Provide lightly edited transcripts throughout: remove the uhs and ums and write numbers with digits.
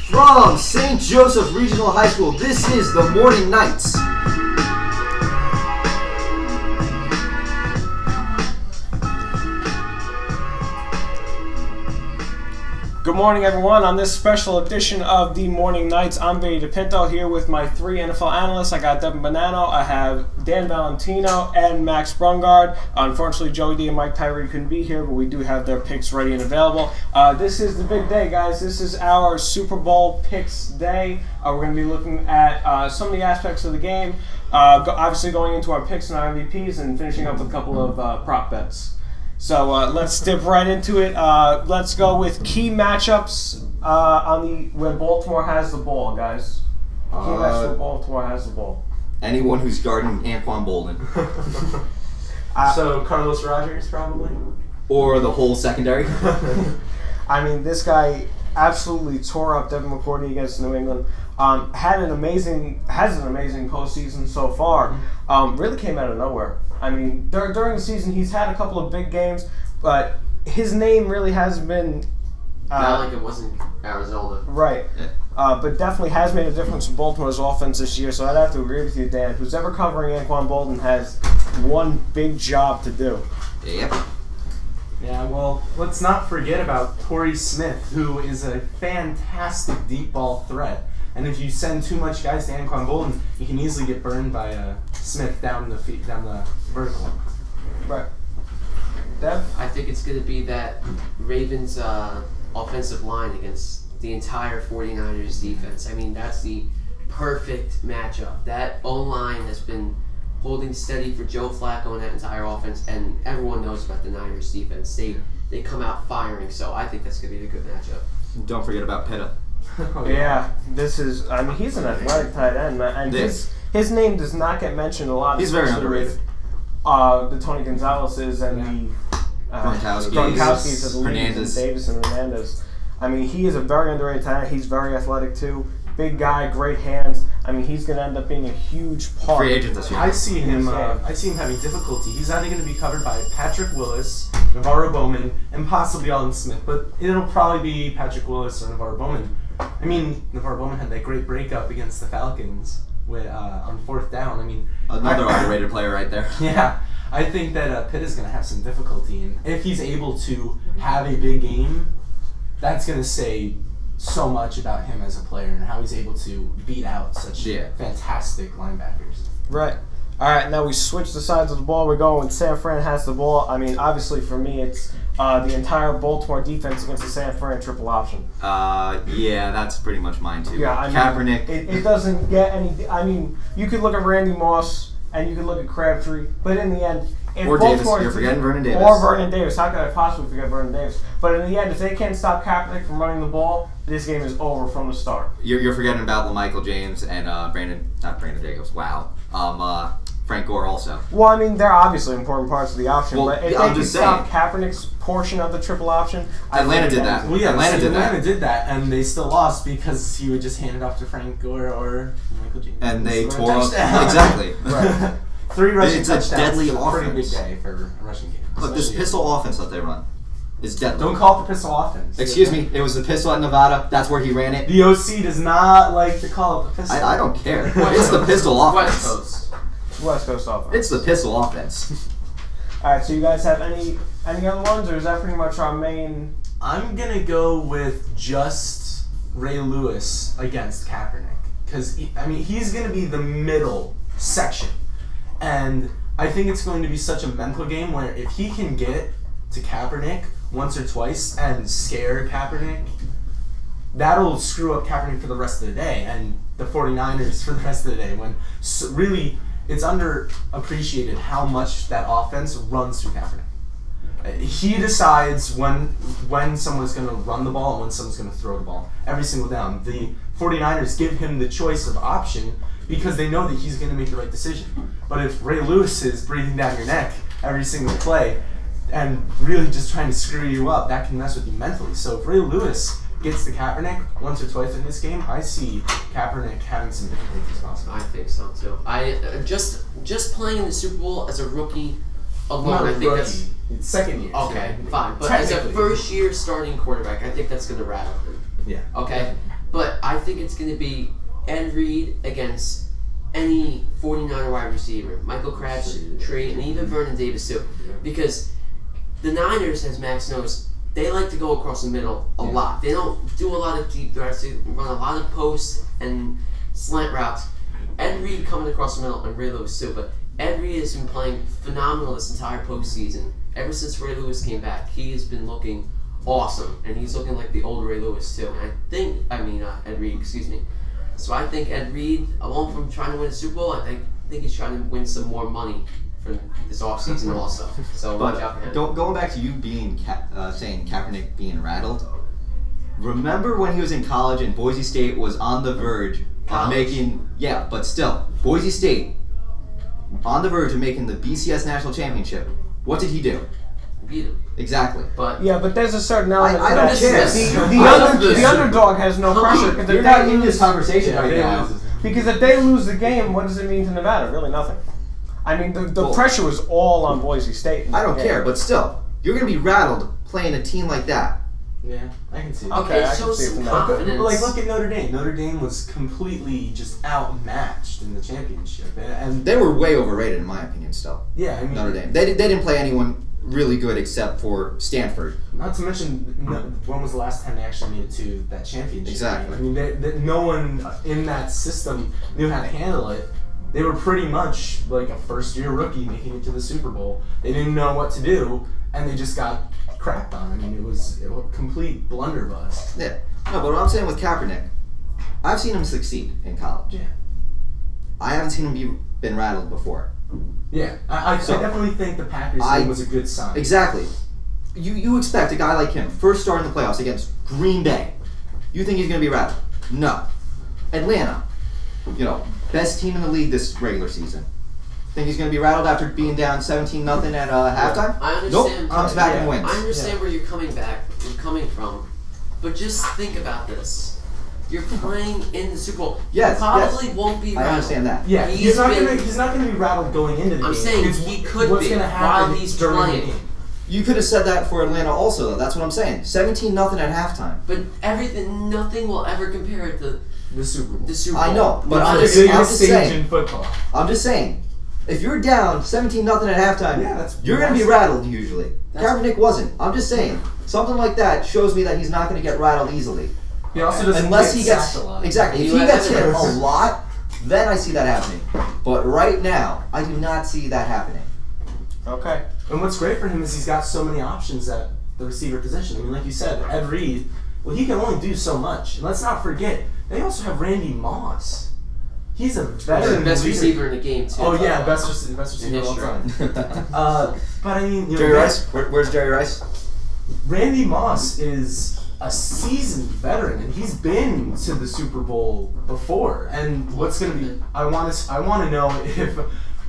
From St. Joseph Regional High School, this is the Morning Knights. Good morning, everyone. On this special edition of the Morning Knights, I'm Vinny DePinto here with my three NFL analysts. I got Devin Bonanno, I have Dan Valentino, and Max Brungard. Unfortunately, Joey D and Mike Tyree couldn't be here, but we do have their picks ready and available. This is the big day, guys. This is our Super Bowl picks day. We're going to be looking at some of the aspects of the game, obviously going into our picks and our MVPs, and finishing up with a couple of prop bets. So let's dip right into it. Let's go with key matchups where Baltimore has the ball, guys. Key matchups where Baltimore has the ball. Anyone who's guarding Anquan Bolden. So Carlos Rogers, probably? Or the whole secondary. I mean, this guy absolutely tore up Devin McCourty against New England. Has an amazing postseason so far. Really came out of nowhere. I mean, during the season, he's had a couple of big games, but his name really hasn't been... not like it wasn't Arizona. Right. Yeah. But definitely has made a difference in Baltimore's offense this year, so I'd have to agree with you, Dan. Who's ever covering Anquan Bolden has one big job to do. Yep. Yeah, well, let's not forget about Torrey Smith, who is a fantastic deep ball threat. And if you send too much guys to Anquan Bolden, you can easily get burned by Smith down the vertical. Right. Dev? I think it's going to be that Ravens offensive line against the entire 49ers defense. I mean, that's the perfect matchup. That O-line has been holding steady for Joe Flacco and that entire offense, and everyone knows about the Niners defense. They come out firing, so I think that's going to be a good matchup. Don't forget about Pitta. Yeah, he's an athletic tight end, man, and his name does not get mentioned a lot. He's very underrated. The Tony Gonzalez's and the Gronkowski's of the league, and Davis and Hernandez. I mean, he is a very underrated tight end. He's very athletic too. Big guy, great hands. I mean, he's going to end up being a huge part. Free agent this year. I see him having difficulty. He's either going to be covered by Patrick Willis, Navarro Bowman, and possibly Alden Smith, but it'll probably be Patrick Willis or Navarro Bowman. I mean, Navarro Bowman had that great breakup against the Falcons on fourth down. I mean, another underrated player right there. Yeah, I think that Pitt is going to have some difficulty, and if he's able to have a big game, that's going to say so much about him as a player and how he's able to beat out such fantastic linebackers. Right. All right, now we switch the sides of the ball. We're going when San Fran has the ball. I mean, obviously for me, it's the entire Baltimore defense against the San Fran triple option. Yeah, that's pretty much mine too. Yeah, I mean, Kaepernick. It doesn't get any. I mean, you could look at Randy Moss and you could look at Crabtree, but in the end, if or Baltimore, Davis. You're forgetting Vernon Davis. Or Vernon Davis. How could I possibly forget Vernon Davis? But in the end, if they can't stop Kaepernick from running the ball, this game is over from the start. You're forgetting about LaMichael James and not Brandon Jacobs. Wow. Frank Gore also. Well, I mean, they're obviously important parts of the option, but if they can just stop Kaepernick's portion of the triple option, Atlanta did that. Well, yeah, Atlanta did that, and they still lost because he would just hand it off to Frank Gore or Michael James. And they tore up. Exactly. Right. 3 rushing it's touchdowns. A deadly is a pretty offense. big day for a rushing game. Look, this pistol offense that they run is deadly. Don't call it the pistol offense. Excuse me, it was the pistol at Nevada. That's where he ran it. The OC does not like to call it the pistol. I don't care. It's the pistol offense. West Coast offense. It's the pistol offense. All right, so you guys have any other ones, or is that pretty much our main? I'm gonna go with just Ray Lewis against Kaepernick because he's gonna be the middle section, and I think it's going to be such a mental game where if he can get to Kaepernick once or twice and scare Kaepernick, that'll screw up Kaepernick for the rest of the day and the 49ers for the rest of the day. When really, it's underappreciated how much that offense runs through Kaepernick. He decides when someone's going to run the ball and when someone's going to throw the ball every single down. The 49ers give him the choice of option because they know that he's going to make the right decision. But if Ray Lewis is breathing down your neck every single play and really just trying to screw you up, that can mess with you mentally. So if Ray Lewis gets to Kaepernick once or twice in this game, I see Kaepernick having some difficulties possible. I think so too. I just playing in the Super Bowl as a rookie alone, I think that's It's second year. Okay, fine. But as a first-year starting quarterback, I think that's going to rattle him. Yeah. Okay? But I think it's going to be Ed Reed against any 49er wide receiver, Michael Crabtree, and even Vernon Davis too, because the Niners, as Max knows, they like to go across the middle a lot. They don't do a lot of deep threats. They run a lot of posts and slant routes. Ed Reed coming across the middle, and Ray Lewis too, but Ed Reed has been playing phenomenal this entire postseason. Ever since Ray Lewis came back, he has been looking awesome, and he's looking like the old Ray Lewis too. And Ed Reed, excuse me. So I think Ed Reed, along from trying to win a Super Bowl, I think he's trying to win some more money for this offseason also. So watch out for him. Going back to you being saying Kaepernick being rattled. Remember when he was in college and Boise State was on the verge of making but still Boise State on the verge of making the BCS national championship. What did he do? Beat him. Exactly. But there's a certain element I to don't that. care. The underdog has no pressure. Because You're not in this conversation right now. Because if they lose the game, what does it mean to Nevada? Really nothing. I mean, the pressure was all on Boise State. I don't care, but still, you're going to be rattled playing a team like that. Yeah, I can see that. Okay, it I can shows see it some from that. confidence. Like, look at Notre Dame. Notre Dame was completely just outmatched in the championship. And They were way overrated, in my opinion, still. yeah, I mean, Notre Dame. They didn't play anyone really good except for Stanford. not to mention, when was the last time they actually made it to that championship? Exactly. I mean, no one in that system knew how to handle it. They were pretty much like a first-year rookie making it to the Super Bowl. They didn't know what to do, and they just got crapped on. I mean, it was a complete blunderbuss. Yeah. No, but what I'm saying with Kaepernick, I've seen him succeed in college. Yeah. I haven't seen him been rattled before. Yeah, I definitely think the Packers game was a good sign. Exactly. You expect a guy like him, first start in the playoffs against Green Bay. You think he's going to be rattled? No. Atlanta, best team in the league this regular season. Think he's going to be rattled after being down 17-0 at halftime? I understand. Nope. Comes back and wins. I understand where you're coming from, but just think about this. You're playing in the Super Bowl. Yes, you probably won't be rattled. I understand that. Yeah, he's not gonna be rattled going into the game. I'm saying It's he could what's be gonna happen while he's during playing. the game. You could have said that for Atlanta also, though. That's what I'm saying. 17-0 at halftime. But nothing will ever compare to The Super Bowl. the Super Bowl. I know, but I'm the just biggest stage saying. in football. I'm just saying. If you're down 17-0 at halftime, you're going to be rattled usually. Kaepernick wasn't. I'm just saying. Something like that shows me that he's not going to get rattled easily. He also doesn't Unless get he gets sacked a lot. exactly. If he gets hit a lot, then I see that happening. But right now, I do not see that happening. Okay. And what's great for him is he's got so many options at the receiver position. I mean, like you said, Ed Reed, well, he can only do so much. And let's not forget, they also have Randy Moss. He's a veteran. the best leader. receiver in the game too. Oh yeah, best receiver of all time. But I mean, Jerry Rice? Where's Jerry Rice? Randy Moss is a seasoned veteran, and he's been to the Super Bowl before. And what's going to be? I want to know if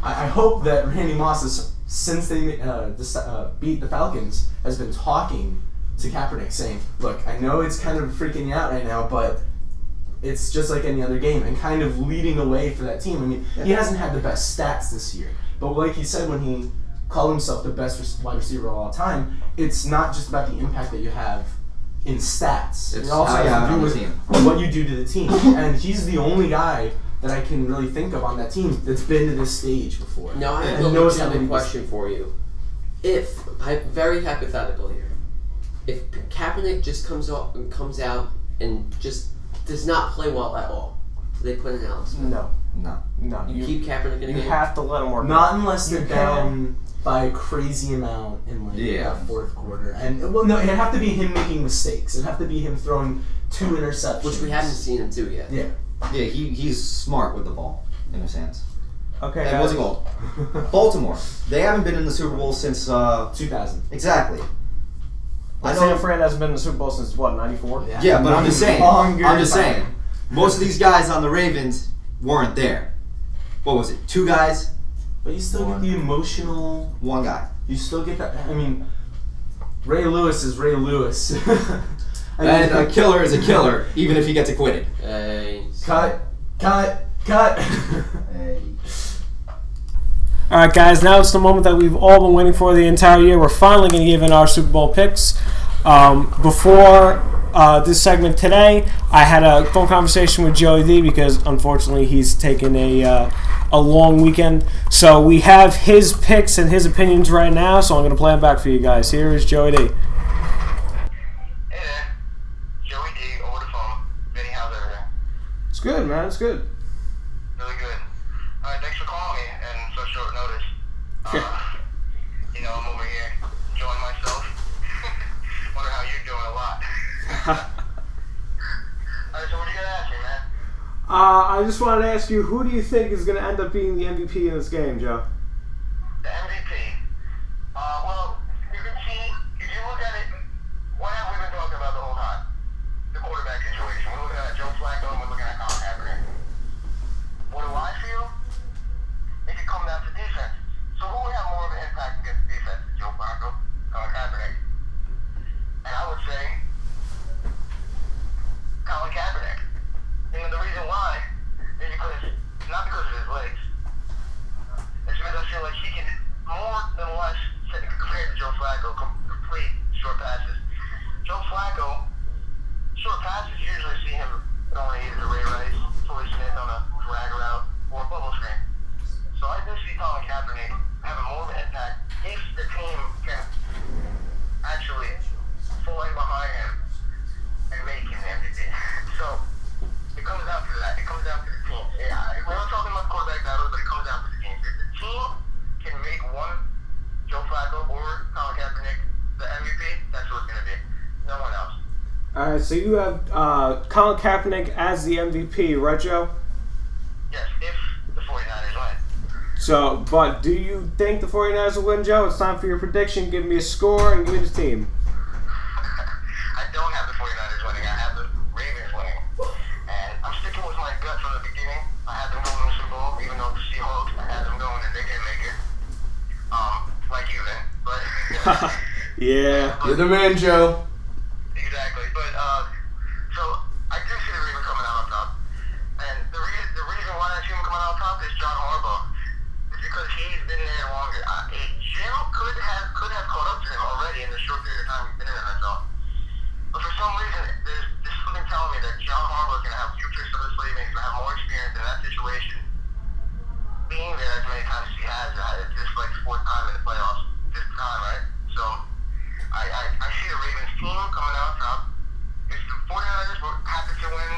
I hope that Randy Moss is, since they beat the Falcons, has been talking to Kaepernick, saying, "Look, I know it's kind of freaking you out right now, but it's just like any other game," and kind of leading the way for that team. I mean, he hasn't had the best stats this year, but like he said when he called himself the best wide receiver of all time, it's not just about the impact that you have in stats. It's it also how you has have to it do on the with team. what you do to the team. And he's the only guy that I can really think of on that team that's been to this stage before. Now I have And a knows how to legitimate do this. question for you. If very hypothetical here, if Kaepernick just comes out and just does not play well at all, do they put in Alex? No. No. You keep Kaepernick in the You game. have to let him work. Not unless they're You down by a crazy amount in Yeah. the fourth quarter. And well, no, it'd have to be him making mistakes. It'd have to be him throwing 2 interceptions, Which we haven't seen him do yet. Yeah. Yeah, he's smart with the ball in his hands. Okay. And guys. what's it called? Baltimore. They haven't been in the Super Bowl since 2000. exactly. I San know. Fran hasn't been in the Super Bowl since what, '94? Yeah, but I'm just saying. Longer I'm just time. saying. Most of these guys on the Ravens weren't there. What was it? 2 guys, But you still get the emotional. 1 guy. You still get that. I mean, Ray Lewis is Ray Lewis. And a killer is a killer, even if he gets acquitted. Hey. Cut. Hey. All right, guys. Now it's the moment that we've all been waiting for the entire year. We're finally going to give in our Super Bowl picks. Before this segment today, I had a phone conversation with Joey D because unfortunately he's taken a long weekend. So we have his picks and his opinions right now. So I'm going to play them back for you guys. Here is Joey D. Hey there, Joey D over the phone. Vinny, how's everything? It's good, man. It's good. Really good. Alright, thanks for calling me and such short notice. I'm over here enjoying myself. Wonder how you're doing a lot. Alright, so what are you gonna ask me, man? I just wanted to ask you, who do you think is going to end up being the MVP in this game, Joe? The MVP. Well, you can see, if you look at it, what have we been talking about the whole time? The quarterback situation. We're looking at Joe Flacco and we're looking at Colin Kaepernick. What do I feel? It could come down to defense. So who would have more of an impact against defense? Joe Flacco, Colin Kaepernick? And I would say Colin Kaepernick. And the reason why is not because of his legs. It's because I feel like he can more than less compared to Joe Flacco complete short passes. Joe Flacco, short passes, you usually see him throwing either to Ray Rice, Torrey Smith on a drag route, or a bubble screen. So I do see Colin Kaepernick having more of an impact if the team can actually fall in behind him and make him the MVP. So it comes down to that. It comes down to the team. We're not talking about quarterback battles, but it comes down to the team. If the team can make one Joe Flacco or Colin Kaepernick the MVP, that's who it's going to be. No one else. All right, so you have Colin Kaepernick as the MVP, right, Joe? Yes, if the 49ers win. So, but do you think the 49ers will win, Joe? It's time for your prediction. Give me a score and give me the team. I don't have the 49ers winning. I have the Ravens winning. And I'm sticking with my gut from the beginning. I had them going to the Super Bowl, even though the Seahawks, I had them going and they didn't make it. Like you, then. But Yeah. You're the man, Joe. exactly. But so I do see the Ravens coming out on top. And the reason why I see them coming out on top is John Harbaugh. It's because he's been there longer. Jim could have caught up to him already in the short period of time he's been in the NFL. But for some reason, there's something telling me that John Harbaugh is going to have futures for this league and he's going to have more experience in that situation. Being there as many times as he has, it's just like his fourth time in the playoffs this time, right? So I see the Ravens team coming out on top. If the 49ers were happy to win,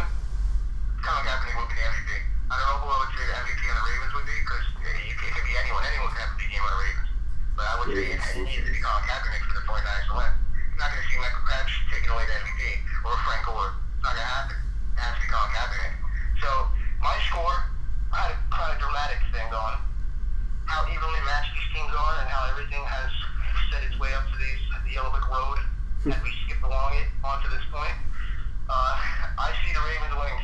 Colin Kaepernick would be the MVP. I don't know who I would say the MVP on the Ravens would be because it could be anyone. Anyone can have a big game on the Ravens. But I would say it needs to be Colin Kaepernick for the 49ers to win. You're not going to see Michael Crabtree taking away the MVP or Frank Gore. It's not going to happen. It has to be Colin Kaepernick. So my score, I had a kind of dramatic thing going. How evenly matched these teams are and how everything has set its way up to the yellow brick road as we skip along it onto this point. I see the Ravens winning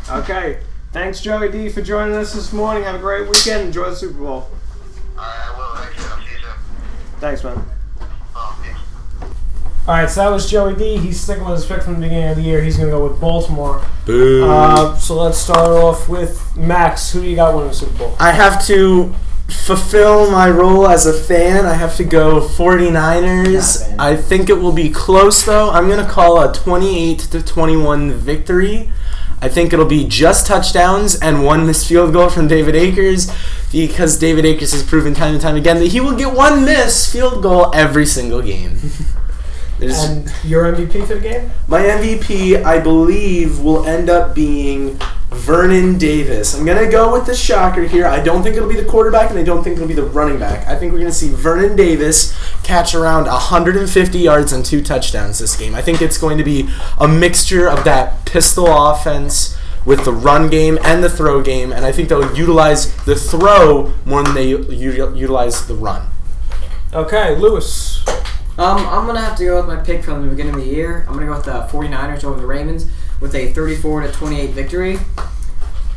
31-30. Okay. Thanks, Joey D, for joining us this morning. Have a great weekend. Enjoy the Super Bowl. Alright, I will. Thank you. I'll see you soon. Thanks, man. Peace. All right, so that was Joey D. He's sticking with his pick from the beginning of the year. He's going to go with Baltimore. Boo. So let's start off with Max. Who do you got winning the Super Bowl? I have to fulfill my role as a fan. I have to go 49ers. I think it will be close, though. I'm going to call a 28-21 victory. I think it'll be just touchdowns and one missed field goal from David Akers because David Akers has proven time and time again that he will get one missed field goal every single game. And your MVP for the game? My MVP, I believe, will end up being Vernon Davis. I'm going to go with the shocker here. I don't think it'll be the quarterback, and I don't think it'll be the running back. I think we're going to see Vernon Davis catch around 150 yards and 2 touchdowns this game. I think it's going to be a mixture of that pistol offense with the run game and the throw game, and I think they'll utilize the throw more than they utilize the run. Okay, Lewis. I'm going to have to go with my pick from the beginning of the year. I'm going to go with the 49ers over the Ravens with a 34-28 victory.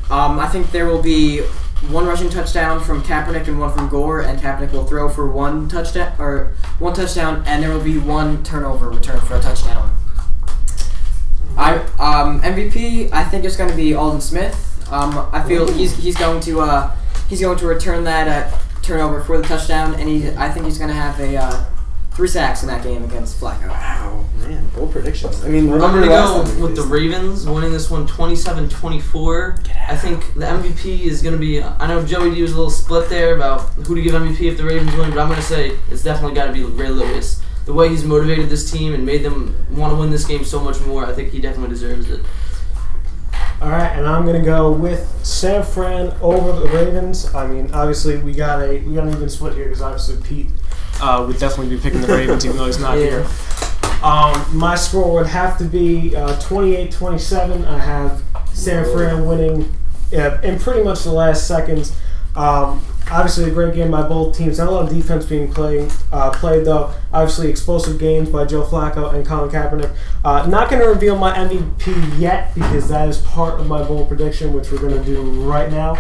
I think there will be one rushing touchdown from Kaepernick and one from Gore, and Kaepernick will throw for one touchdown, and there will be one turnover return for a touchdown. MVP, I think it's going to be Aldon Smith. I feel he's going to return that turnover for the touchdown, and I think he's going to have 3 sacks in that game against Flacco. Wow, man, bold predictions. I mean, I'm remember going to last time go we with the faced Ravens winning this one 27-24. I think the MVP is going to be, I know Joey D was a little split there about who to give MVP if the Ravens win, but I'm going to say it's definitely got to be Ray Lewis. The way he's motivated this team and made them want to win this game so much more, I think he definitely deserves it. All right, and I'm gonna go with San Fran over the Ravens. I mean, obviously we got an even split here because obviously Pete would definitely be picking the Ravens even though he's not here. My score would have to be 28-27. I have San Fran winning in pretty much the last seconds. Obviously, a great game by both teams. Not a lot of defense being played though. Obviously, explosive games by Joe Flacco and Colin Kaepernick. Not going to reveal my MVP yet because that is part of my bold prediction, which we're going to do right now.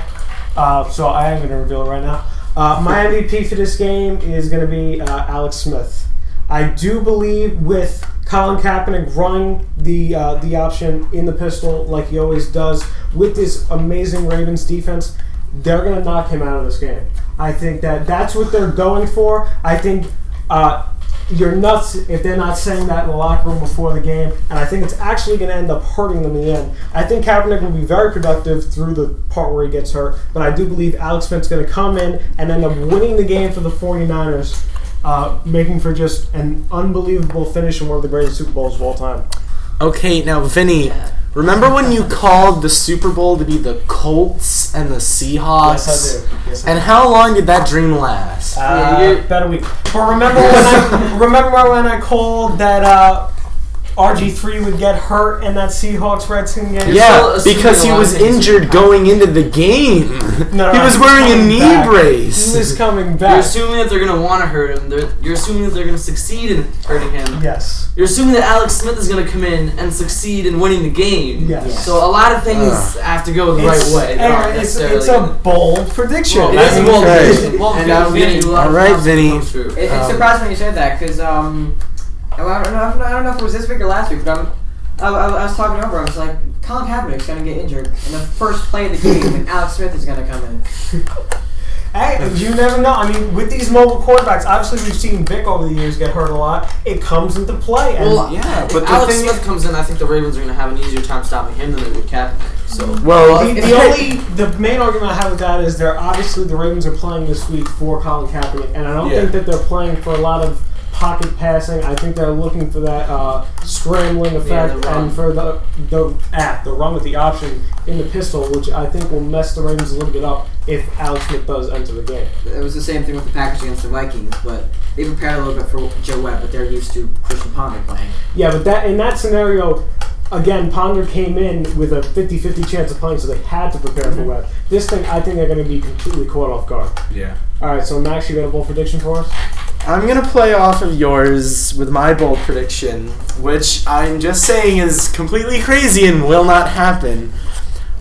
So I am going to reveal it right now. My MVP for this game is going to be Alex Smith. I do believe with Colin Kaepernick running the option in the pistol like he always does with this amazing Ravens defense, they're going to knock him out of this game. I think that's what they're going for. I think you're nuts if they're not saying that in the locker room before the game, and I think it's actually going to end up hurting them in the end. I think Kaepernick will be very productive through the part where he gets hurt, but I do believe Alex Smith's going to come in and end up winning the game for the 49ers, making for just an unbelievable finish in one of the greatest Super Bowls of all time. Okay, now Vinny, remember when you called the Super Bowl to be the Colts and the Seahawks? Yes, I do. Yes, I And do. how long did that dream last? About a week. But remember when I called that RG3 would get hurt in that Seahawks-Redskins game? Yeah, still because he assuming was a lot of things injured going into the game. No, He was wearing a coming knee back. brace. He was coming You're back. assuming that they're going to want to hurt him. You're assuming that they're going to succeed in hurting him. Yes. You're assuming that Alex Smith is going to come in and succeed in winning the game. Yes. So a lot of things have to go the right way. They're not It's necessarily a bold prediction. It is a bold Okay. prediction. And Vinny, All right, Vinny. It surprised me when you said that because I don't know if it was this week or last week, but I was talking over. I was like, Colin Kaepernick's going to get injured in the first play of the game, and Alex Smith is going to come in. Hey, you never know. I mean, with these mobile quarterbacks, obviously we've seen Vic over the years get hurt a lot. It comes into play. And Well, yeah, if but the Alex thing Smith comes in, I think the Ravens are going to have an easier time stopping him than they would Kaepernick. So Well, the main argument I have with that is the Ravens are playing this week for Colin Kaepernick, and I don't Yeah. think that they're playing for a lot of pocket passing. I think they're looking for that scrambling effect the run. and for the run with the option in the pistol, which I think will mess the Ravens a little bit up if Alex Smith does enter the game. It was the same thing with the Packers against the Vikings, but they prepared a little bit for Joe Webb, but they're used to Christian Ponder playing. Yeah, but in that scenario, again, Ponder came in with a 50-50 chance of playing, so they had to prepare for Webb. This thing, I think they're going to be completely caught off guard. Yeah. All right, so Max, you got a bold prediction for us? I'm going to play off of yours with my bold prediction, which I'm just saying is completely crazy and will not happen.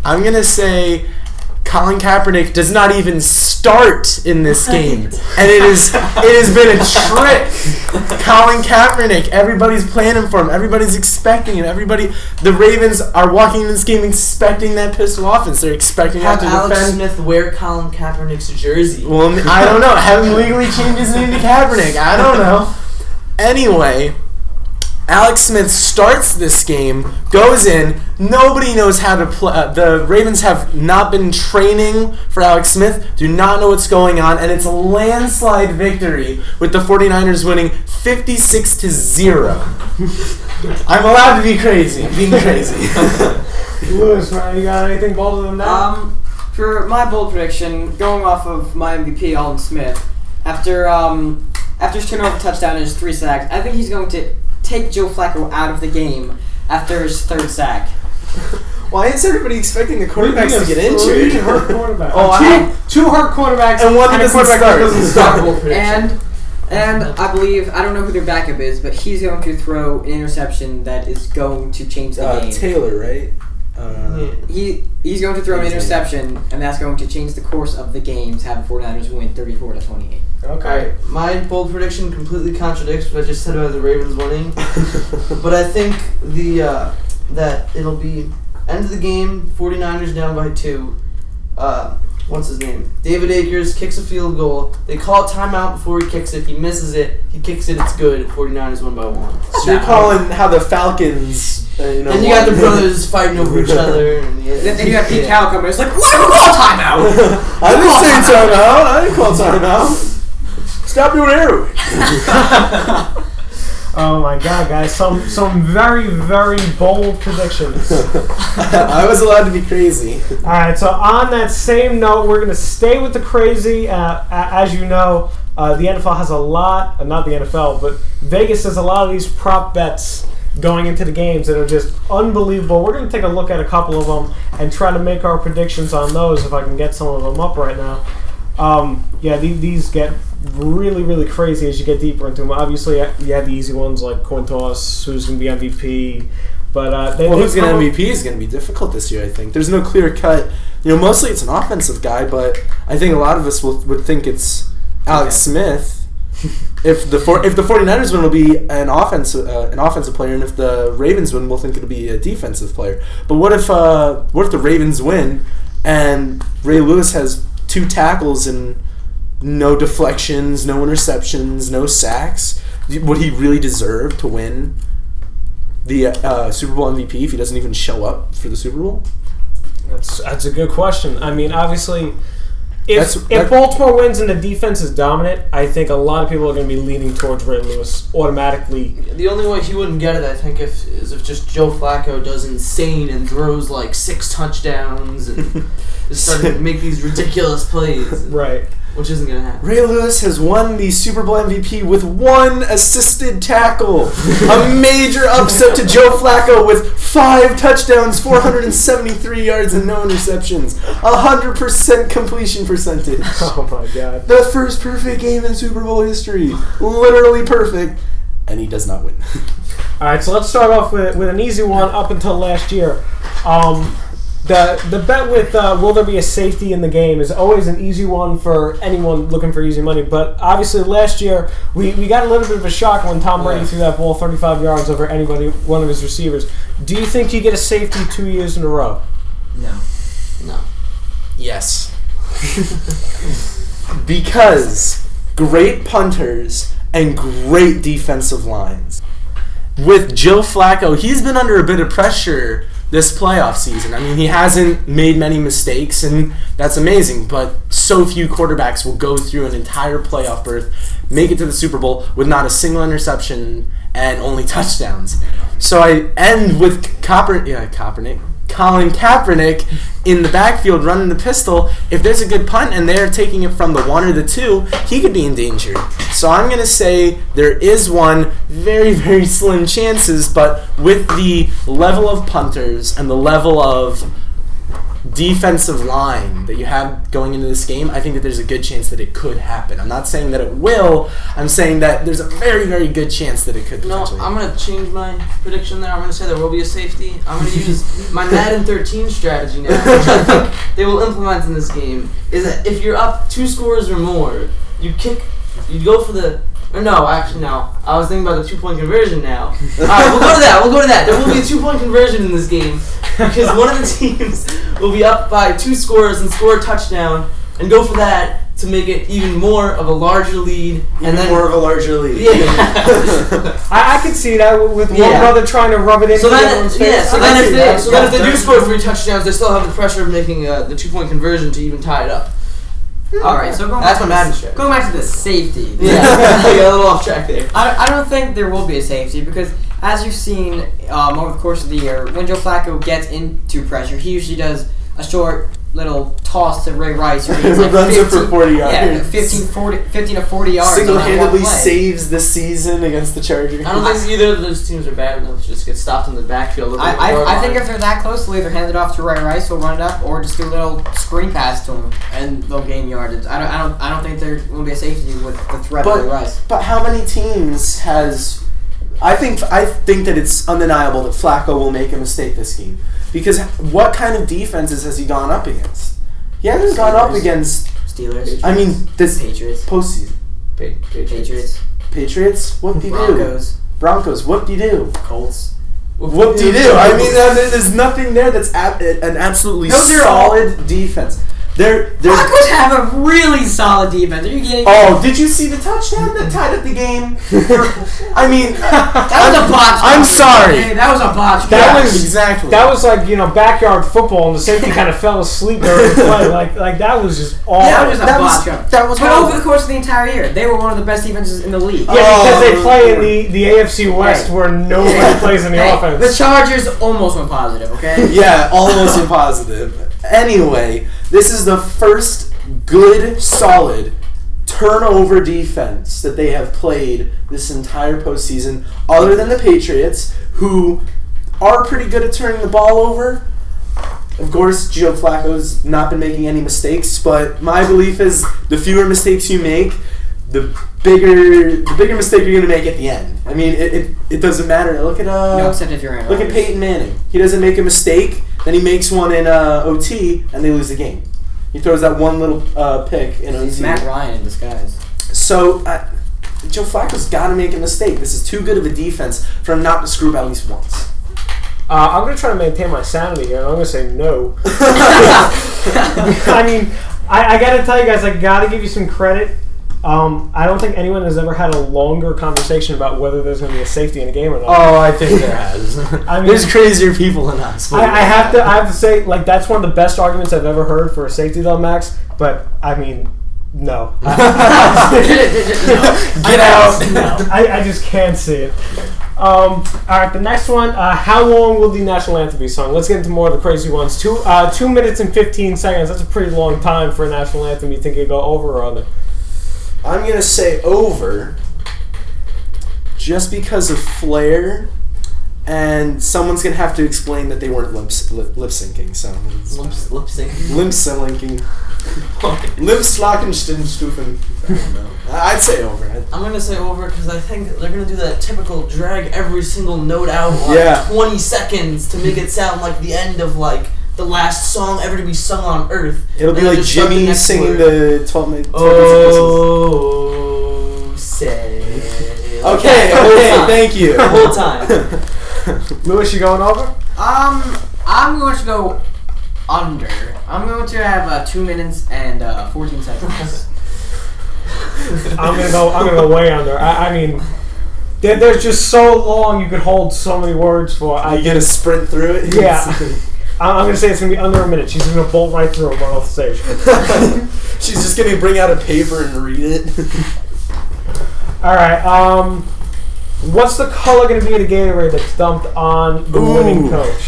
I'm going to say Colin Kaepernick does not even start in this game. And it has been a trick. Colin Kaepernick, everybody's planning for him. Everybody's expecting it. The Ravens are walking in this game expecting that pistol offense. They're expecting have to Alex defend. Smith wear Colin Kaepernick's jersey. Well, I don't know. Have him legally change his name to Kaepernick. I don't know. Anyway, Alex Smith starts this game, goes in. Nobody knows how to play. The Ravens have not been training for Alex Smith, do not know what's going on, and it's a landslide victory with the 49ers winning 56-0. I'm allowed to be crazy. I'm being crazy. Lewis, man, you got anything bolder than that? For my bold prediction, going off of my MVP, Alden Smith, after his turnover touchdown and his 3 sacks, I think he's going to take Joe Flacco out of the game after his 3rd sack. Why is everybody expecting the quarterbacks to get Three injured? hurt quarterbacks. Oh, two hurt quarterbacks And one that a doesn't quarterback start. that doesn't start. And I believe, I don't know who their backup is, but he's going to throw an interception that is going to change the game. Taylor, right? He's going to throw an interception, and that's going to change the course of the game to have the 49ers win 34-28. Okay. Alright, my bold prediction completely contradicts what I just said about the Ravens winning. But I think that it'll be end of the game, 49ers down by 2. what's his name? David Akers kicks a field goal. They call it timeout before he kicks it. He misses it. He kicks it. It's good. 49ers win by 1. So you're calling how the Falcons, And you got the brothers fighting over each other. And Then you have Pete Carroll coming. It's like, what? Call timeout. I didn't say timeout. I didn't call timeout. Stop doing arrow. Oh my God, guys! Some very, very bold predictions. I was allowed to be crazy. All right. So on that same note, we're gonna stay with the crazy. As you know, the NFL has a lot. Not the NFL, but Vegas has a lot of these prop bets going into the games that are just unbelievable. We're gonna take a look at a couple of them and try to make our predictions on those. If I can get some of them up right now. These get really, really crazy as you get deeper into them. Obviously, you have the easy ones like coin toss, who's going to be MVP. But who's going to MVP is going to be difficult this year, I think. There's no clear cut. Mostly it's an offensive guy, but I think a lot of us would think it's Alex Smith. If the 49ers win, it'll be an offensive player, and if the Ravens win, we'll think it'll be a defensive player. But what if the Ravens win and Ray Lewis has 2 tackles and no deflections, no interceptions, no sacks? Would he really deserve to win the Super Bowl MVP if he doesn't even show up for the Super Bowl? That's a good question. I mean, obviously, if Baltimore wins and the defense is dominant, I think a lot of people are going to be leaning towards Ray Lewis automatically. The only way he wouldn't get it, I think, is if just Joe Flacco does insane and throws like 6 touchdowns and just started to make these ridiculous plays. Right. Which isn't going to happen. Ray Lewis has won the Super Bowl MVP with 1 assisted tackle. A major upset to Joe Flacco with 5 touchdowns, 473 yards, and no interceptions. 100% completion percentage. Oh my God. The first perfect game in Super Bowl history. Literally perfect. And he does not win. All right, so let's start off with an easy one up until last year. The bet with will there be a safety in the game is always an easy one for anyone looking for easy money. But obviously last year we got a little bit of a shock when Tom Brady threw that ball 35 yards over one of his receivers. Do you think you get a safety 2 years in a row? No. Yes. Because great punters and great defensive lines. With Joe Flacco, he's been under a bit of pressure this playoff season. I mean, he hasn't made many mistakes, and that's amazing, but so few quarterbacks will go through an entire playoff berth, make it to the Super Bowl with not a single interception and only touchdowns. So I end with Colin Kaepernick in the backfield running the pistol. If there's a good punt and they're taking it from the 1 or the 2, he could be endangered. So I'm going to say there is one, very, very slim chances, but with the level of punters and the level of defensive line that you have going into this game, I think that there's a good chance that it could happen. I'm not saying that it will. I'm saying that there's a very, very good chance that it could potentially I'm going to change my prediction there. I'm going to say there will be a safety. I'm going to use my Madden 13 strategy now, which I think they will implement in this game, is that if you're up 2 scores or more, you go for the... No. I was thinking about the 2-point conversion now. Alright, we'll go to that. There will be a 2-point conversion in this game because one of the teams will be up by 2 scores and score a touchdown and go for that to make it even more of a larger lead. Yeah. I could see that with one brother trying to rub it into the other one's face. So then if they do score 3 touchdowns, they still have the pressure of making the 2-point conversion to even tie it up. All right, so going back to the safety. Yeah, I got a little off track there. I don't think there will be a safety because, as you've seen over the course of the year, when Joe Flacco gets into pressure, he usually does a short little toss to Ray Rice. Who runs it for 40 yards. Yeah, 15 to 40 yards. Single-handedly saves the season against the Chargers. I don't think either of those teams are bad enough to just get stopped in the backfield. I think if they're that close, they'll either hand it off to Ray Rice, who'll run it up, or just do a little screen pass to him, and they'll gain yardage. I don't think there will be a safety with the threat of Ray Rice. But how many teams has... I think that it's undeniable that Flacco will make a mistake this game. Because what kind of defenses has he gone up against? He hasn't gone up against... Steelers. I mean, this Patriots. Postseason. Patriots? Whoop-de-doo. Broncos. Whoop-de-doo. Colts. Whoop-de-doo. I mean, there's nothing there that's an absolutely solid defense. Broncos have a really solid defense. Are you kidding me? Oh, did you see the touchdown that tied up the game? I mean, that was a botch. I'm sorry. Hey, that was a botch. That Yeah, was exactly. That was like backyard football, and the safety kind of fell asleep during the play. Like that was just awful. That was just a botch. that was But horrible. over the course of the entire year, they were one of the best defenses in the league. Yeah, because they Oh, play in the AFC West Hey. where nobody plays in the Hey, offense. the Chargers almost went positive, okay? Yeah, almost impositive. Anyway, this is the first good, solid turnover defense that they have played this entire postseason, other than the Patriots, who are pretty good at turning the ball over. Of course, Joe Flacco's not been making any mistakes, but my belief is the fewer mistakes you make, the bigger mistake you're going to make at the end. I mean, it doesn't matter. Look at No, except if you're Aaron Look at Rodgers. Peyton Manning. He doesn't make a mistake, then he makes one in OT, and they lose the game. He throws that one little pick in OT. He's Matt Ryan in disguise. So, Joe Flacco's got to make a mistake. This is too good of a defense for him not to screw up at least once. I'm going to try to maintain my sanity here, and I'm going to say no. I mean, I got to tell you guys, I got to give you some credit. I don't think anyone has ever had a longer conversation about whether there's going to be a safety in a game or not. Oh, I think there has. I mean, There's crazier people than us. I have to say, like, that's one of the best arguments I've ever heard for a safety, though, Max. But I mean, no. Get out. I just can't see it. All right, the next one. How long will the national anthem be sung? Let's get into more of the crazy ones. 2 minutes and 15 seconds. That's a pretty long time for a national anthem. You think it'd go over or under? I'm going to say over just because of flair, and someone's going to have to explain that they weren't lip syncing. So Lip sync. Limp syncing. Limp Slockenstufen. I don't know. I'd say over. I'm gonna say over because I think they're gonna do that typical drag every single note out like Yeah. 20 seconds to make it sound like the end of like the last song ever to be sung on Earth. It'll be And then like just start the Jimmy next singing word. the 12 minutes. Oh, say. Okay, The whole time. thank you. The whole time. Lewis, you going over? I'm going to go under. I'm going to have 2 minutes and 14 seconds. I'm gonna go way under. I mean, there's just so long you could hold so many words for. You gonna sprint through it? Yeah. I'm gonna say it's gonna be under a minute. She's gonna bolt right through and run off the stage. She's just gonna bring out a paper and read it. All right. What's the color gonna be of the Gatorade that's dumped on the winning coach?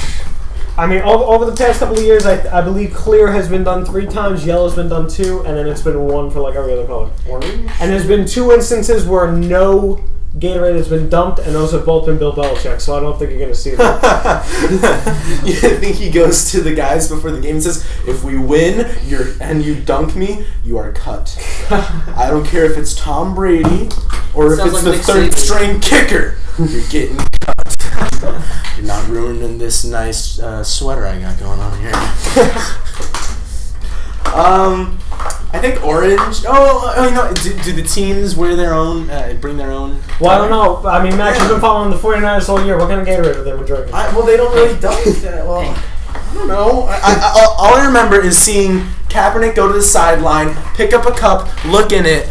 I mean, over the past couple of years, I believe clear has been done 3 times, yellow's been done 2, and then it's been 1 for like every other color. Orange? And there's been 2 instances where no Gatorade has been dumped, and those have both been Bill Belichick, so I don't think you're going to see that. You think he goes to the guys before the game and says, if we win and you dunk me, you are cut. I don't care if it's Tom Brady or if Sounds it's like the Nick third Saban. string kicker. You're getting cut. You're not ruining this nice sweater I got going on here. I think orange. Oh, you know, do the teams wear their own, bring their own? Well, I don't know. I mean, Max, you've been following the 49ers all year. What kind of Gatorade have they been drinking? Well, they don't really dunk that. Well, I don't know. All I remember is seeing Kaepernick go to the sideline, pick up a cup, look in it,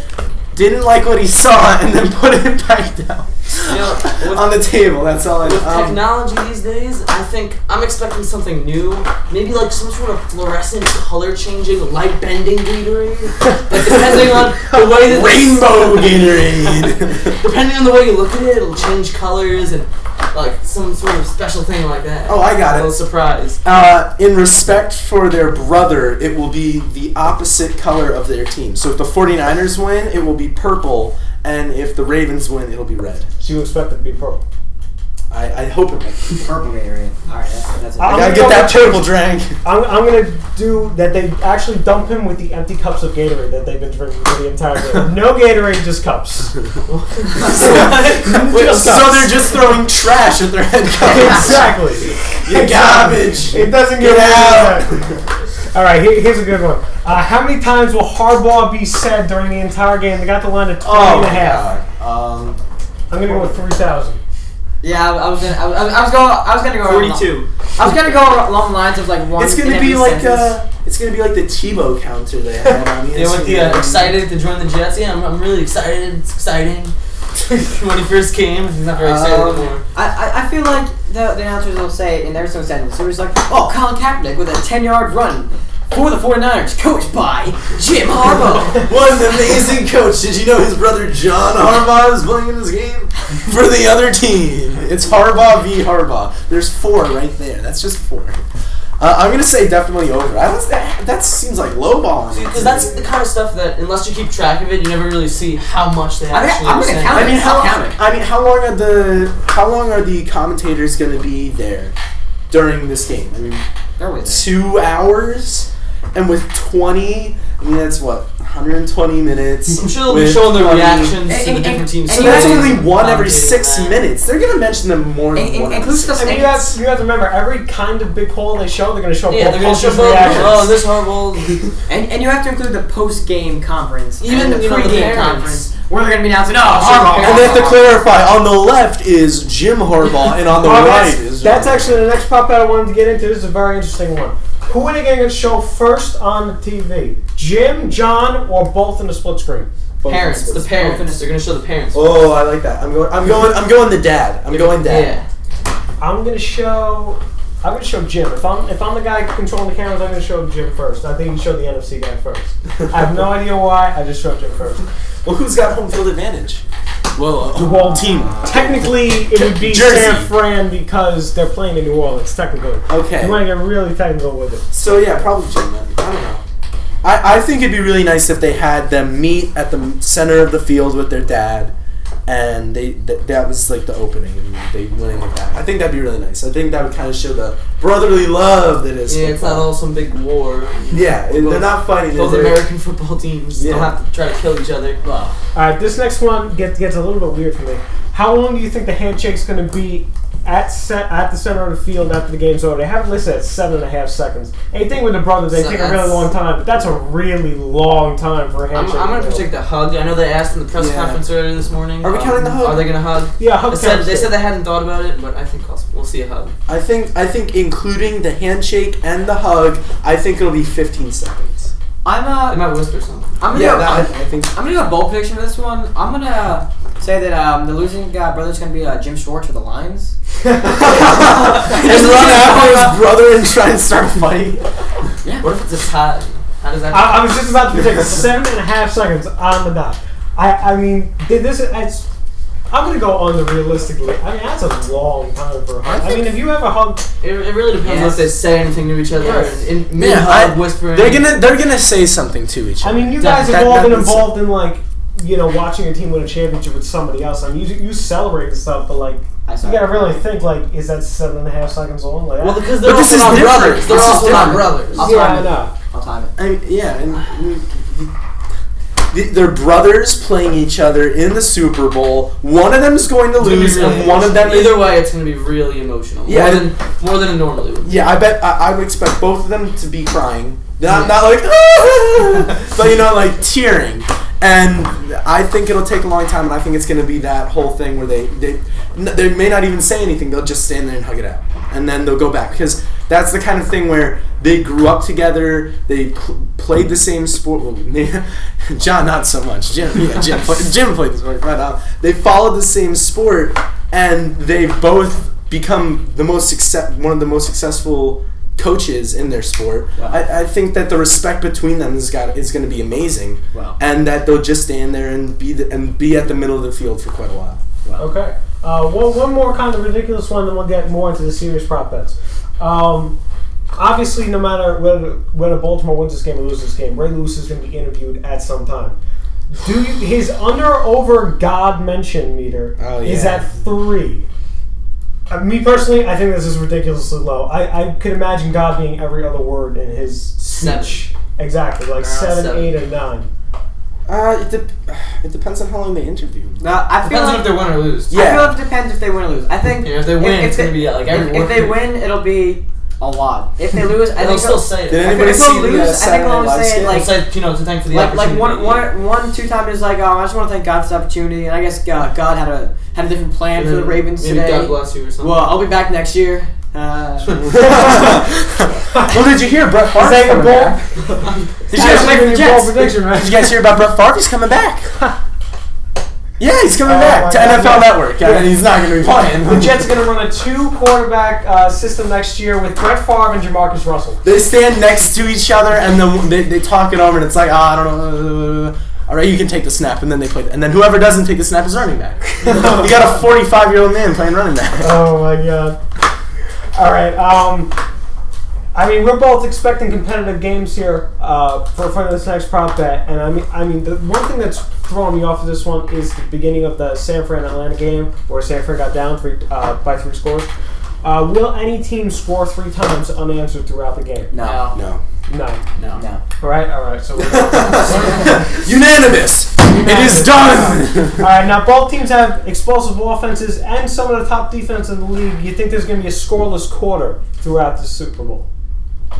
didn't like what he saw, and then put it back down You know, on the table. That's all I With know. technology these days, I think I'm expecting something new. Maybe like some sort of fluorescent, color-changing, light-bending Gatorade. Like depending on the way that Rainbow Gatorade. depending on the way you look at it, it'll change colors and like some sort of special thing like that. Oh, I got A little it. surprise. In respect for their brother, it will be the opposite color of their team. So if the 49ers win, it will be purple, and if the Ravens win, it'll be red. So you expect it to be purple? I hope it might be. Purple Gatorade. Alright, that's it. I gotta get that purple drink. I'm going to do that. They actually dump him with the empty cups of Gatorade that they've been drinking for the entire game. No Gatorade, just cups. So they're just throwing trash at their head coach. Exactly. You garbage. It doesn't Get get out. All right, here's a good one. How many times will hardball be said during the entire game? They got the line at 20 and a half. God. I'm going to go with 3,000. Yeah, I was gonna go. 42. I was gonna go along the lines of like one. It's in gonna every be like sentence. it's It's gonna be like the Tebow counter they had on Yeah, with the excited to join the Jets. Yeah, I'm really excited. It's exciting. When he first came, he's not very excited anymore. I feel like the announcers will say in every single sentence, it was like, oh, Colin Kaepernick with a 10-yard run for the 49ers, coached by Jim Harbaugh. What an amazing coach. Did you know his brother John Harbaugh is playing in this game? For the other team. It's Harbaugh v. Harbaugh. There's 4 right there. That's just 4. I'm going to say definitely over. That seems like lowballing. Because that's the kind of stuff that, unless you keep track of it, you never really see how much they actually I'm gonna count it. How long are the commentators going to be there during this game? I mean, They're with 2 hours, and with 20. I mean, that's what, 120 minutes. I'm sure they'll be showing their reactions to the different teams. So that's only one every 6 minutes. They're gonna mention them more than one. I mean, you have to remember, every kind of big call they show, they're going to show they're both going to show coaches' both. reactions. Oh, this horrible. And you have to include the post-game conference, Even and the the pre-game parents. conference, where they're going to be announcing, Harbaugh. And they have to clarify, on the left is Jim Harbaugh, and on the right is... That's actually the next prop bet I wanted to get into. This is a very interesting one. Who are they going to show first on the TV? Jim, John, or both in the split screen? Parents. The parents. They're going to show the parents. Oh, I like that. I'm going the dad. I'm going dad. Yeah. I'm going to show Jim. If I'm the guy controlling the cameras, I'm going to show Jim first. I think you show the NFC guy first. I have no idea why. I just showed Jim first. Well, who's got home field advantage? Well, team. Technically, it would be Jersey. San Fran because they're playing in New Orleans. Technically. Okay. You want to get really technical with it. So yeah, probably Jim then. I don't know. I think it'd be really nice if they had them meet at the center of the field with their dad, and that was like the opening, and they went in like that. I think that'd be really nice. I think that would kind of show the brotherly love that is. Yeah, it's not all some big war. Yeah, they're not fighting. Both American football teams don't have to try to kill each other. Wow. All right, this next one gets a little bit weird for me. How long do you think the handshake's going to be at the center of the field after the game's over? They have it listed at 7.5 seconds. Anything with the brothers, they take a really long time, but that's a really long time for a handshake. I'm going to predict the hug. I know they asked in the press conference earlier this morning. Are we counting the hug? Are they going to hug? Yeah, hug. They said they hadn't thought about it, but I think we'll see a hug. I think including the handshake and the hug, I think it'll be 15 seconds. They might whisper something. I'm gonna go bold prediction for this one. I'm gonna say that the losing brother's gonna be Jim Schwartz for the Lions. And run after his brother and try and start a fight. Yeah. What if it's a tie? How does that? I was just about to predict 7.5 seconds on the dot. I mean, I'm gonna go under realistically. I mean, that's a long time for a hug. I mean, if you have a hug, It really depends if they say anything to each other. Yes. In mid-hug, whispering. They're gonna say something to each other. I mean, you guys have all been involved in like, watching a team win a championship with somebody else. I mean, you celebrate and stuff, but like, you gotta really think like, is that 7.5 seconds long? Like, well, because they're also not brothers. They're also not brothers. I know. I'll time it. I mean, yeah, and they're brothers playing each other in the Super Bowl. One of them is going to lose, and one of them is... Either way, it's going to be really emotional. Yeah, more than it normally would. Yeah, I bet I would expect both of them to be crying. Not like, but like tearing. And I think it'll take a long time, and I think it's going to be that whole thing where they may not even say anything. They'll just stand there and hug it out, and then they'll go back, because that's the kind of thing where they grew up together. They played the same sport. Well, John, not so much. Jim played the sport, but they followed the same sport, and they've both become one of the most successful coaches in their sport. Wow. I think that the respect between them is going to be amazing. Wow. And that they'll just stand there and be at the middle of the field for quite a while. Wow. Okay. One more kind of ridiculous one, then we'll get more into the serious prop bets. Obviously, no matter whether Baltimore wins this game or loses this game, Ray Lewis is going to be interviewed at some time. His under or over God mention meter is at 3. Me personally, I think this is ridiculously low. I could imagine God being every other word in his speech. 7. Exactly, like 7, 8, and 9. It depends on how long they interview. I feel like if they win or lose. Yeah. I feel like it depends if they win or lose. I think if they win, it's going to be like every word. If they win, it'll be a lot. If they lose, I think they'll still say it. Did anybody see the Saturday Night Live skit? Like, to thank for the opportunity. Like 2 times is like, I just want to thank God for this opportunity, and I guess God had a different plan for the Ravens maybe today. God bless you or something. Well, I'll be back next year. Well, did you hear Brett Favre's that your coming ball? back? Did you That's guys like hear your your bold prediction, right? Did you guys hear about Brett Favre? He's coming back. Yeah, he's coming Oh back my to God, NFL yeah. Network, and he's not going to be playing. The Jets are going to run a 2-quarterback system next year with Brett Favre and Jamarcus Russell. They stand next to each other, and then they talk it over, and it's like, I don't know. All right, you can take the snap, and then they play. And then whoever doesn't take the snap is running back. You got a 45-year-old man playing running back. Oh my God! All right. I mean, we're both expecting competitive games here for this next prop bet, and I mean, the one thing that's throwing me off of this one is the beginning of the San Fran Atlanta game where San Fran got down by 3 scores. Will any team score 3 times unanswered throughout the game? No. No. No. No. All right. So we're Unanimous. It is done. all right. Now both teams have explosive offenses and some of the top defense in the league. You think there's going to be a scoreless quarter throughout the Super Bowl?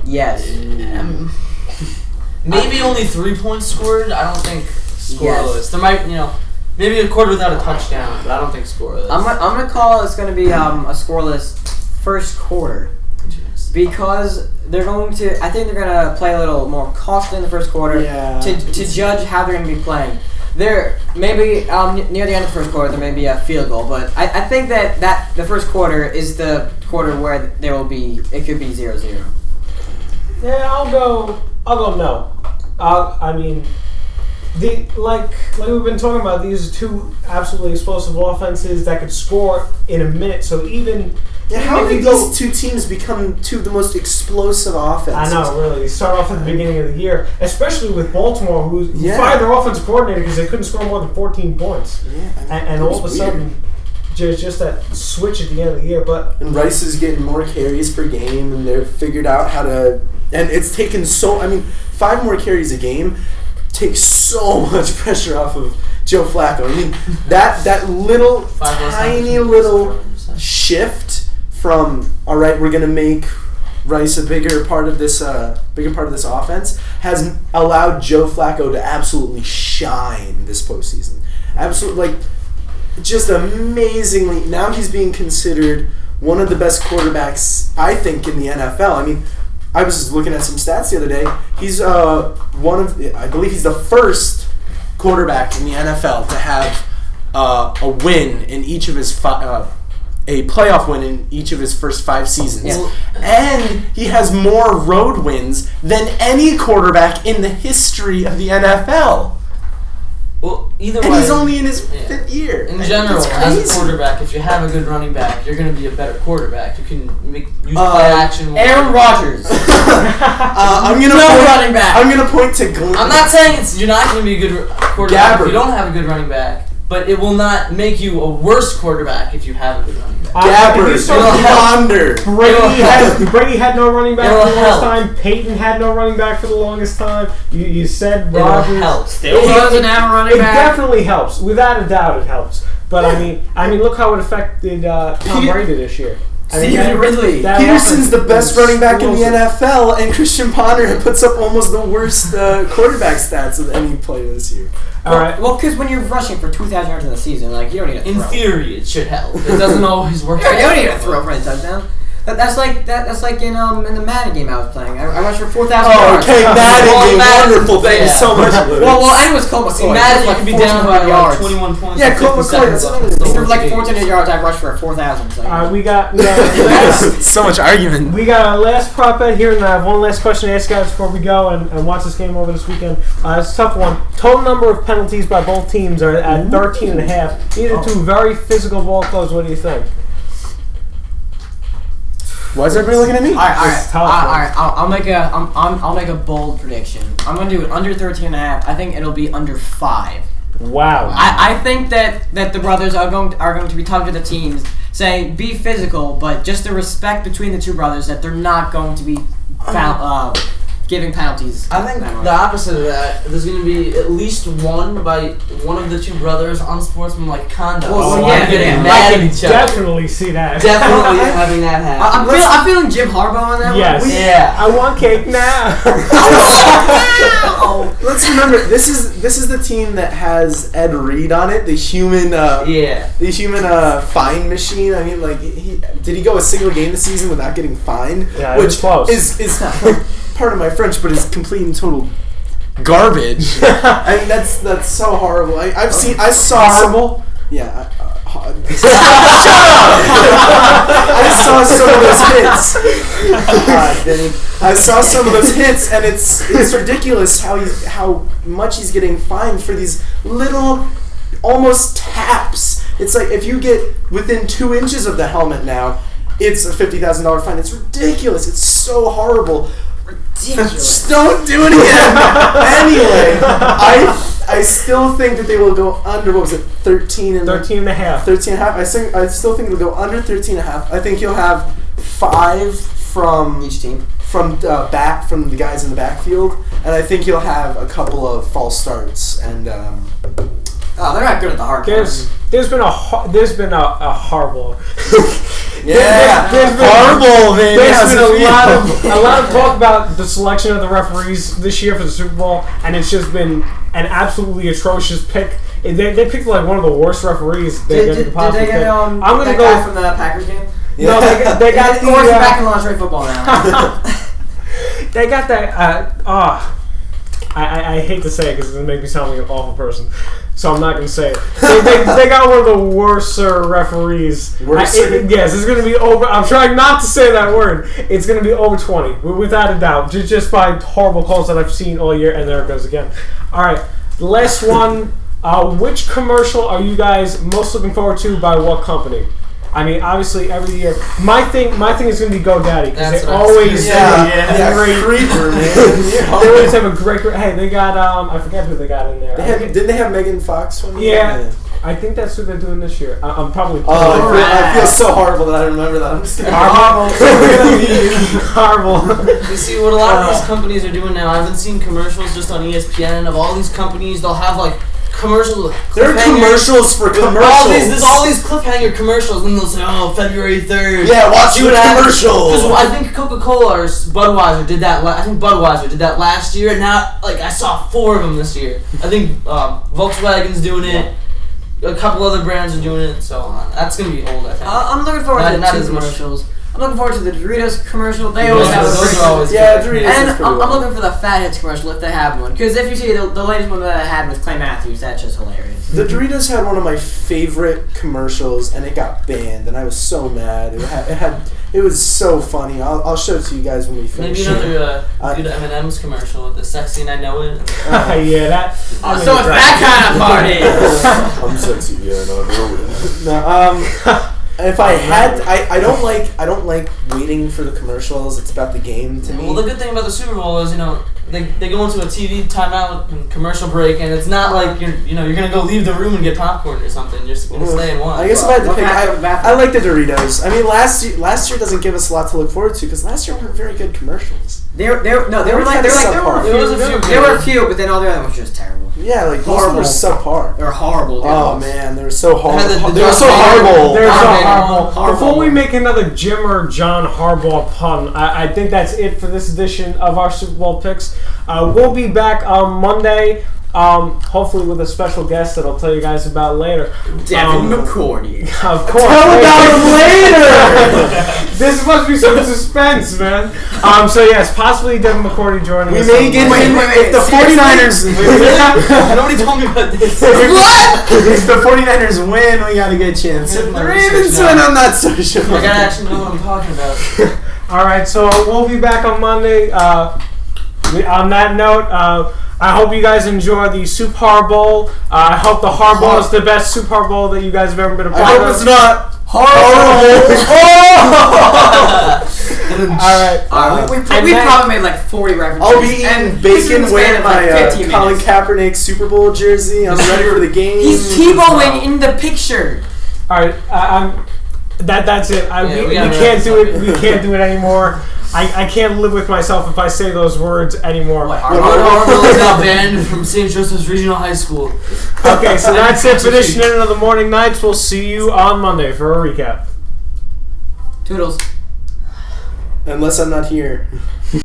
Yes. Maybe only 3 points scored. I don't think scoreless. Yes. There might, maybe a quarter without a touchdown, but I don't think scoreless. I'm gonna call it's gonna be a scoreless first quarter because they're going to. I think they're gonna play a little more cautiously in the first quarter to judge how they're gonna be playing. There maybe near the end of the first quarter there may be a field goal, but I think that the first quarter is the quarter where there will be it could be 0-0. Yeah, I'll go no. I mean, like we've been talking about, these are 2 absolutely explosive offenses that could score in a minute. So even How if did you go, these 2 teams become 2 of the most explosive offenses? I know, really. They start off at the beginning of the year, especially with Baltimore, who Yeah. fired their offensive coordinator because they couldn't score more than 14 points. Yeah, And all of a sudden, just that switch at the end of the year. But And Rice is getting more carries per game, and they've figured out how to. And it's taken 5 more carries a game takes so much pressure off of Joe Flacco. I mean, that little tiny little shift from all right, we're gonna make Rice a bigger part of this offense has allowed Joe Flacco to absolutely shine this postseason. Absolutely, just amazingly. Now he's being considered one of the best quarterbacks, I think, in the NFL. I mean, I was looking at some stats the other day. He's I believe he's the first quarterback in the NFL to have a win in each of his a playoff win in each of his first 5 seasons. Yeah. And he has more road wins than any quarterback in the history of the NFL. Well, either And way, he's only in his 5th year. in general, It's as a crazy. quarterback, if you have a good running back, you're going to be a better quarterback. You can use play action more. Aaron Rodgers. I'm gonna No point, running back. I'm gonna point to Glenn. I'm not saying you're not going to be a good quarterback Gabbard. if you don't have a good running back, but it will not make you a worse quarterback if you have a good running back. Gabbard, if you saw Yonder. Brady had no running back for the longest help. time. Peyton had no running back for the longest time. You said It'll Rodgers. help. Still doesn't have a running It back. definitely helps. Without a doubt, it helps. But I mean, look how it affected Tom Brady this year. I mean, Stephen Ridley. that Peterson's the offense best was running back in the explosive. NFL, and Christian Ponder puts up almost the worst quarterback stats of any player this year. All right. Well, because when you're rushing for 2,000 yards in the season, like you don't need to In throw. theory, it should help. It doesn't always work. You don't need to throw for a touchdown. That's like in the Madden game I was playing. I rushed for 4,000 yards. Okay, Madden, Well, Madden, wonderful. Thank you yeah. so much. Well, and with Colt See, McCoy. Madden, you like could be down by 1,400 yards. 21 points. Yeah, with Colt 50 McCoy, seconds that's left. another It's thing. still For like worth the 1,400 yards, I rushed for 4,000. So. We got So much argument. we got our last prop bet here, and I have one last question to ask you guys before we go and watch this game over this weekend. It's a tough one. Total number of penalties by both teams are at 13.5. These are 2 very physical ball clubs. What do you think? Why is everybody looking at me? All right. It's tough, man. I'll make a bold prediction. I'm gonna do it under 13.5. I think it'll be under 5. Wow. I think that the brothers are going to be talking to the teams, saying be physical, but just the respect between the 2 brothers that they're not going to be giving penalties. I think that much. the opposite of that. There's going to be at least one by one of the two brothers unsportsmanlike conduct. Well, So yeah, I'm getting yeah. mad I at can each other. definitely see that. Definitely having that happen. I'm feeling Jim Harbaugh on that Yes. one. Yeah. I want cake now. Let's remember this is the team that has Ed Reed on it, the human Yeah. the human fine machine. I mean, like, did he go a single game this season without getting fined? Yeah, it was Which close. is part of my French, but is complete and total garbage. I mean, that's so horrible. I saw Horrible? Yeah. I saw some of those hits. I saw some of those hits, and it's ridiculous how much he's getting fined for these little almost taps. It's like if you get within 2 inches of the helmet now, it's a $50,000 fine. It's ridiculous. It's so horrible. Just don't do it again. Anyway, I still think that they will go under. What was it? 13 and 13 and a half. 13 and a half. I still think they'll go under 13 and a half. I think you'll have 5 from Each team. from the guys in the backfield, and I think you'll have a couple of false starts and. Oh, they're not good at the hard There's been a horrible. Yeah, There's been- horrible, man. There's been a lot of talk about the selection of the referees this year for the Super Bowl, and it's just been an absolutely atrocious pick. They picked like one of the worst referees they Did could possibly they get pick. I'm gonna that go guy from the Packers game? No, they got Or is he back in lingerie football now? they got that. I hate to say it because it's gonna make me sound like an awful person, so I'm not gonna say it. They got one of the worser referees. Yes, it's gonna be over. I'm trying not to say that word. It's gonna be over 20, without a doubt, just by horrible calls that I've seen all year. And there it goes again. All right, last one. Which commercial are you guys most looking forward to? By what company? I mean, obviously, every year. My thing is going to be GoDaddy because That's they what I was always gonna yeah, creeper, man. they always have a great. Hey, they got I forget who they got in there. Didn't they have Megan Fox one? Yeah. I think that's who they're doing this year. I'm probably. I feel so horrible that I remember that. I'm just kidding. Horrible. You see what a lot of these companies are doing now. I've been seeing commercials just on ESPN of all these companies. They'll have like commercials. There are commercials for commercials. There's all these cliffhanger commercials, and they'll say, "Oh, February 3rd." Yeah, watch the commercial. Because I think Coca-Cola or Budweiser did that. I think Budweiser did that last year, and now like I saw 4 of them this year. I think Volkswagen's doing it. A couple other brands are doing it, so that's gonna be old. I think. I'm looking forward to the Not 2 as much. commercials. I'm looking forward to the Doritos commercial. They always have a those great are always Yeah, good. Doritos And is pretty I'm well. looking for the Fatheads commercial if they have one. Because if you see the latest one that I had with Clay Matthews, that's just hilarious. The Doritos had one of my favorite commercials, and it got banned, and I was so mad. It was so funny. I'll show it to you guys when we finish. Maybe another good M&M's commercial with the "Sexy and I Know It." Yeah, that. So it's that kind of party. I'm sexy, yeah, no, if I had, I don't like waiting for the commercials. It's about the game to me. Well, the good thing about the Super Bowl is, they go into a TV timeout and commercial break, and it's not like you're gonna go leave the room and get popcorn or something. You're just gonna stay and watch. I guess if I had to What pick, happened? I like the Doritos. I mean, last year doesn't give us a lot to look forward to because last year weren't very good commercials. There were a few, but then all the other ones were just terrible. Yeah, like most of them were subpar. They were horrible. the Oh other ones. man, they were so horrible. They were so horrible. They're so Horrible. horrible. Before we make another Jim or John Harbaugh pun, I think that's it for this edition of our Super Bowl picks. We'll be back on Monday, hopefully with a special guest that I'll tell you guys about later. Devin McCourty. Of course. Tell about him later. This must be some suspense, man. So yes, possibly Devin McCourty joining We us. may on get Monday. him if the 49ers. Nobody told me about this. What? If the 49ers win, we got a good chance. If the Ravens win, I'm not so sure. I gotta actually know what I'm talking about. All right, so we'll be back on Monday. On that note, I hope you guys enjoy the Super Bowl. I hope the Harbaugh is the best Super Bowl that you guys have ever been a part I of. hope it's not horrible. All right. We And probably then- made like 40 references. I'll be eating and bacon this is wearing like my 15 Colin minutes. Kaepernick Super Bowl jersey. I'm ready for the game. He's Tebowing in the picture. All right. That's it. We we gotta can't wrap do this it. up We here. can't do it anymore. I can't live with myself if I say those words anymore. Harville is now banned from St. Joseph's Regional High School. Okay, so that's it for this edition of the Morning Nights. We'll see you on Monday for a recap. Toodles. Unless I'm not here.